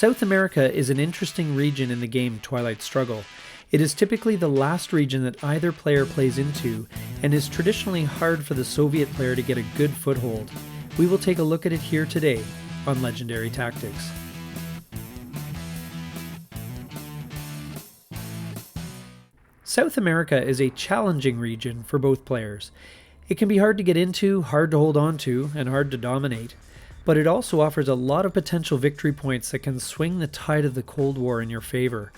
South America is an interesting region in the game Twilight Struggle. It is typically the last region that either player plays into, and is traditionally hard for the Soviet player to get a good foothold. We will take a look at it here today on Legendary Tactics. South America is a challenging region for both players. It can be hard to get into, hard to hold on to, and hard to dominate. But it also offers a lot of potential victory points that can swing the tide of the Cold War in your favor.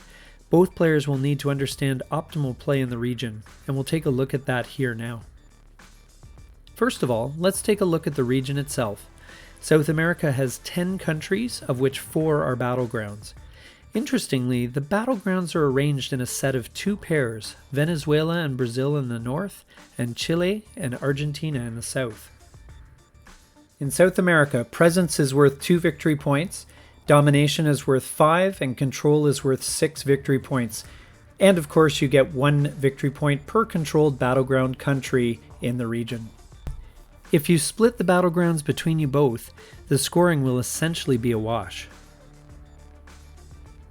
Both players will need to understand optimal play in the region, and we'll take a look at that here now. First of all, let's take a look at the region itself. South America has 10 countries, of which 4 are battlegrounds. Interestingly, the battlegrounds are arranged in a set of 2 pairs, Venezuela and Brazil in the north, and Chile and Argentina in the south. In South America, presence is worth 2 victory points, domination is worth 5, and control is worth 6 victory points. And of course, you get 1 victory point per controlled battleground country in the region. If you split the battlegrounds between you both, the scoring will essentially be a wash.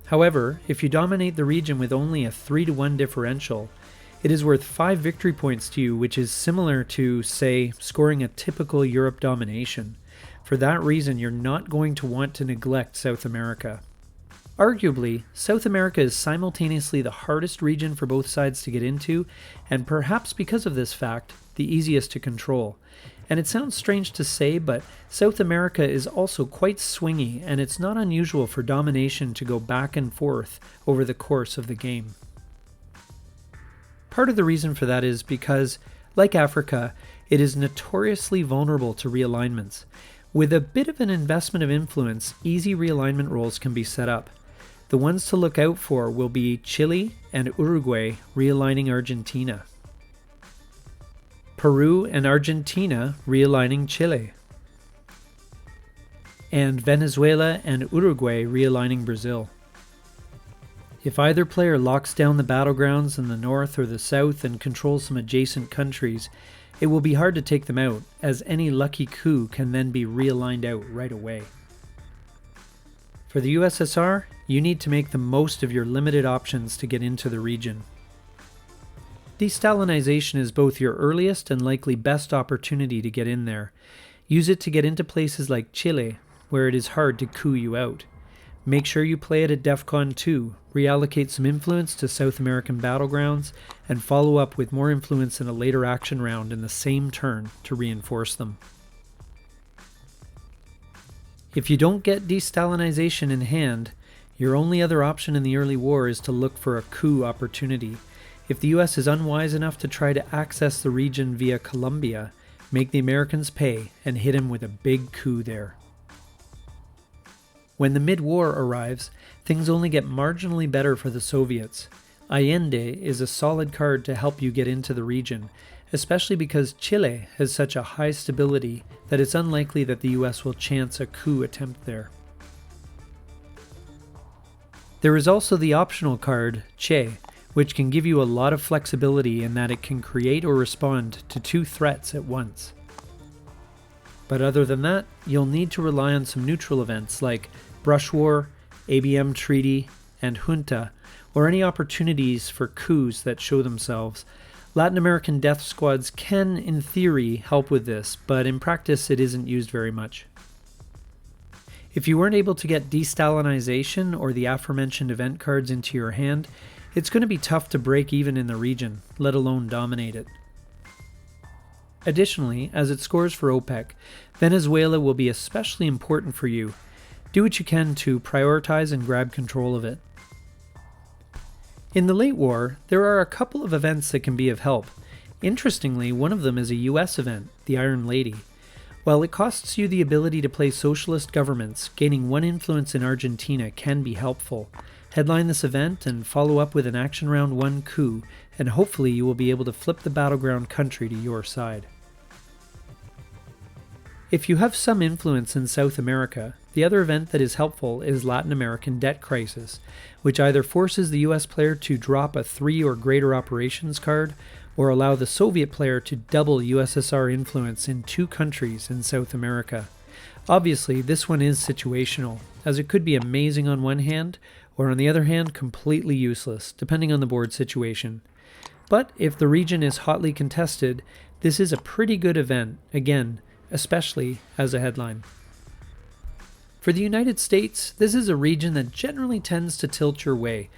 However, if you dominate the region with only a 3-to-1 differential, it is worth 5 victory points to you, which is similar to, say, scoring a typical Europe domination. For that reason, you're not going to want to neglect South America. Arguably, South America is simultaneously the hardest region for both sides to get into, and perhaps because of this fact, the easiest to control. And it sounds strange to say, but South America is also quite swingy, and it's not unusual for domination to go back and forth over the course of the game. Part of the reason for that is because, like Africa, it is notoriously vulnerable to realignments. With a bit of an investment of influence, easy realignment roles can be set up. The ones to look out for will be Chile and Uruguay realigning Argentina, Peru and Argentina realigning Chile, and Venezuela and Uruguay realigning Brazil. If either player locks down the battlegrounds in the north or the south and controls some adjacent countries, it will be hard to take them out, as any lucky coup can then be realigned out right away. For the USSR, you need to make the most of your limited options to get into the region. Destalinization is both your earliest and likely best opportunity to get in there. Use it to get into places like Chile, where it is hard to coup you out. Make sure you play it at DEFCON 2, reallocate some influence to South American battlegrounds, and follow up with more influence in a later action round in the same turn to reinforce them. If you don't get destalinization in hand, your only other option in the early war is to look for a coup opportunity. If the US is unwise enough to try to access the region via Colombia, make the Americans pay and hit him with a big coup there. When the mid-war arrives, things only get marginally better for the Soviets. Allende is a solid card to help you get into the region, especially because Chile has such a high stability that it's unlikely that the US will chance a coup attempt there. There is also the optional card, Che, which can give you a lot of flexibility in that it can create or respond to 2 threats at once. But other than that, you'll need to rely on some neutral events like Brush War, ABM Treaty, and Junta, or any opportunities for coups that show themselves. Latin American death squads can, in theory, help with this, but in practice it isn't used very much. If you weren't able to get destalinization or the aforementioned event cards into your hand, it's going to be tough to break even in the region, let alone dominate it. Additionally, as it scores for OPEC, Venezuela will be especially important for you. Do what you can to prioritize and grab control of it. In the late war, there are a couple of events that can be of help. Interestingly, one of them is a US event, the Iron Lady. While it costs you the ability to play socialist governments, gaining 1 influence in Argentina can be helpful. Headline this event and follow up with an Action Round 1 coup, and hopefully you will be able to flip the battleground country to your side. If you have some influence in South America, the other event that is helpful is Latin American debt crisis, which either forces the US player to drop a 3 or greater operations card, or allow the Soviet player to double USSR influence in 2 countries in South America. Obviously, this one is situational. as it could be amazing on one hand, or on the other hand, completely useless, depending on the board situation. But if the region is hotly contested, this is a pretty good event, again, especially as a headline. For the United States, this is a region that generally tends to tilt your way,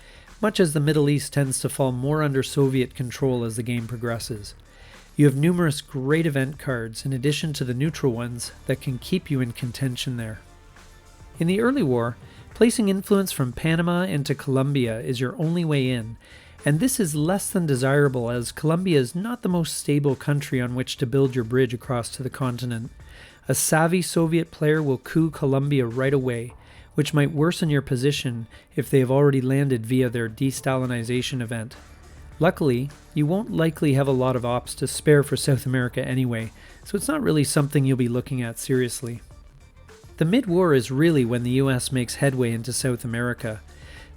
much as the Middle East tends to fall more under Soviet control as the game progresses. You have numerous great event cards in addition to the neutral ones that can keep you in contention there. In the early war, placing influence from Panama into Colombia is your only way in, and this is less than desirable as Colombia is not the most stable country on which to build your bridge across to the continent. A savvy Soviet player will coup Colombia right away, which might worsen your position if they have already landed via their de-Stalinization event. Luckily, you won't likely have a lot of ops to spare for South America anyway, so it's not really something you'll be looking at seriously. The mid-war is really when the US makes headway into South America.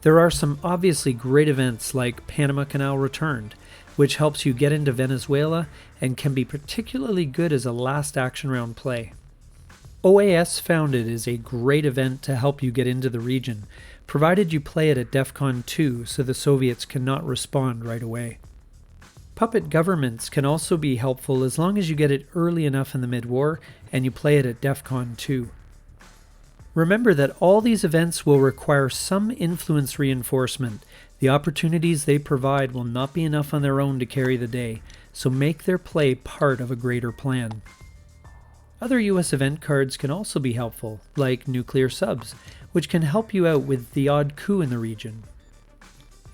There are some obviously great events like Panama Canal Returned, which helps you get into Venezuela and can be particularly good as a last action round play. OAS Founded is a great event to help you get into the region, provided you play it at DEFCON 2 so the Soviets cannot respond right away. Puppet Governments can also be helpful as long as you get it early enough in the mid-war and you play it at DEFCON 2. Remember that all these events will require some influence reinforcement. The opportunities they provide will not be enough on their own to carry the day, so make their play part of a greater plan. Other US event cards can also be helpful, like nuclear subs, which can help you out with the odd coup in the region.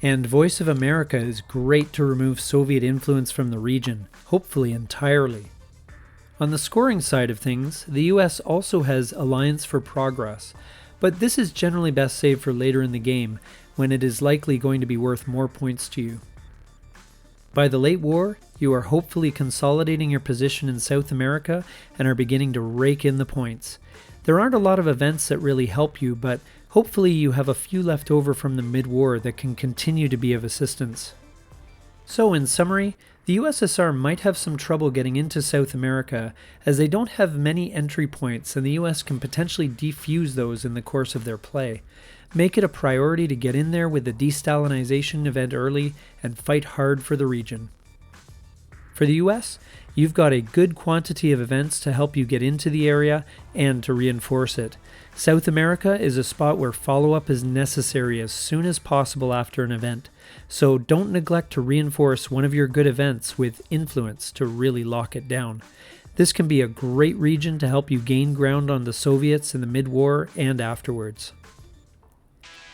And Voice of America is great to remove Soviet influence from the region, hopefully entirely. On the scoring side of things, the US also has Alliance for Progress, but this is generally best saved for later in the game, when it is likely going to be worth more points to you. By the late war, you are hopefully consolidating your position in South America and are beginning to rake in the points. There aren't a lot of events that really help you, but hopefully you have a few left over from the mid-war that can continue to be of assistance. So in summary, the USSR might have some trouble getting into South America as they don't have many entry points and the US can potentially defuse those in the course of their play. Make it a priority to get in there with the de-Stalinization event early and fight hard for the region. For the US, you've got a good quantity of events to help you get into the area and to reinforce it. South America is a spot where follow-up is necessary as soon as possible after an event, so don't neglect to reinforce one of your good events with influence to really lock it down. This can be a great region to help you gain ground on the Soviets in the mid-war and afterwards.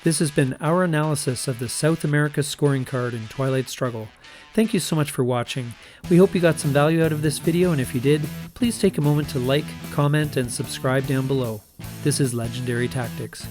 This has been our analysis of the South America scoring card in Twilight Struggle. Thank you so much for watching. We hope you got some value out of this video, and if you did, please take a moment to like, comment, and subscribe down below. This is Legendary Tactics.